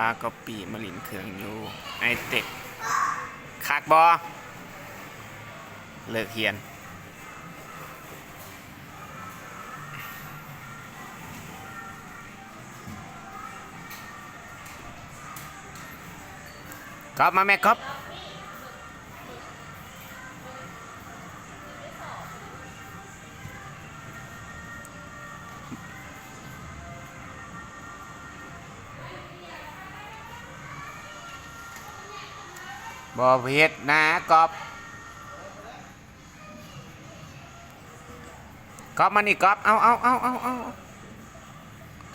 าก็ปีมาลินเครื่องอยู่ไอเต็กคักบอเลิกเฮียนก๊อฟมาแม่ก๊อฟบอเพชรนะก๊อฟก๊อฟมานี่ก๊อฟเอา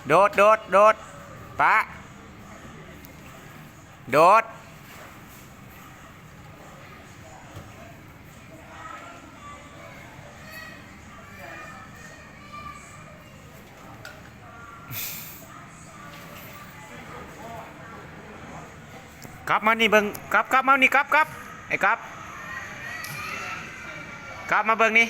โดดปะโดดกลับมานี่เบิ่งกลับมานี่กลับไอ้กลับมาเบิ่งนี่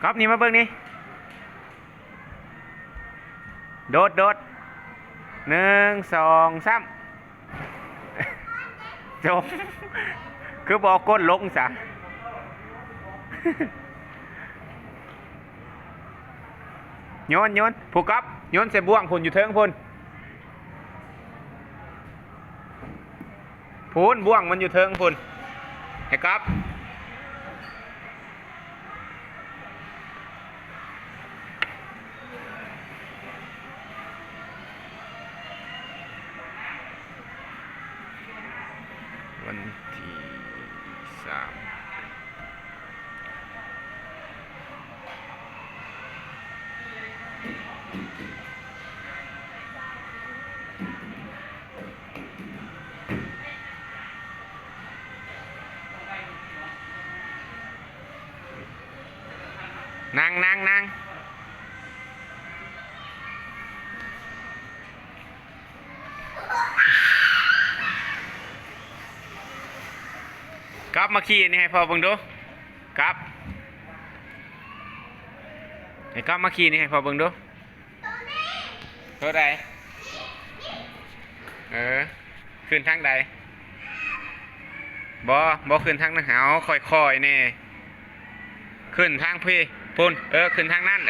กลับนี่มาเบิ่งนี่โดด1 2 3จบคือบอกก้นลงซะโยนผู้กับโยนใส่บ่วงพุ่นอยู่เทิงพุ่นบ่วงมันอยู่เทิงพุ่นให้กับวันที่3นั่งกลับมาขี่นี่ให้พ่อเบิ่งดูกลับให้กลับมาขี่นี่ให้พ่อเบิ่งดูเท่าใดขึ้นทางใดบ่ขึ้นทางนั้นหาวค่อยๆนี่ขึ้นทางพี่พุ่นขึ้นทางนั้น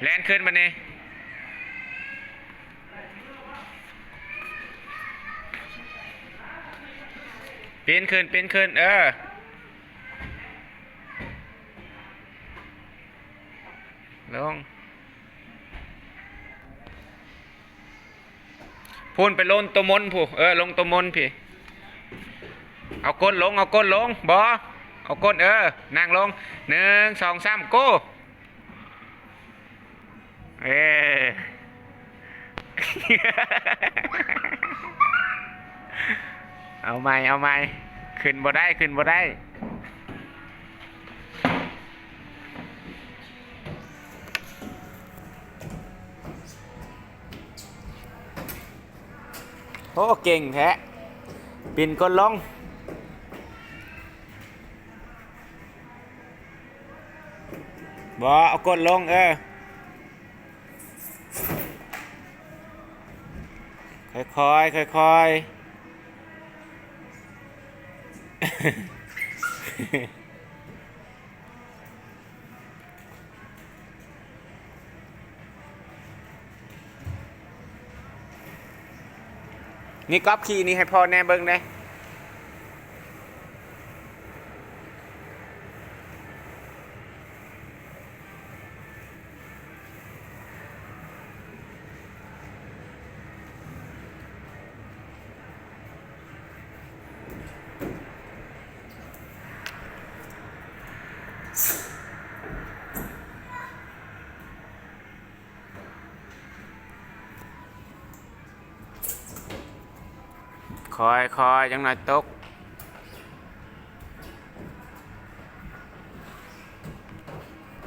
แล่นขึ้นมานี่ปีนขึ้นลงพุ่นไปลงตัวมนผู้ลงตัวมนพี่เอาก้นลงบ่เอาก้นนั่งลง1 2 3โก้เอาใหม่ขึ้นบ่ได้โอ้เก่งแท้ปีนก้นลงเอาก้นลงค่อยนี่ก๊อฟขี่นี่ให้พ่อแน่เบิ่งได้คอยจังหน่อยตก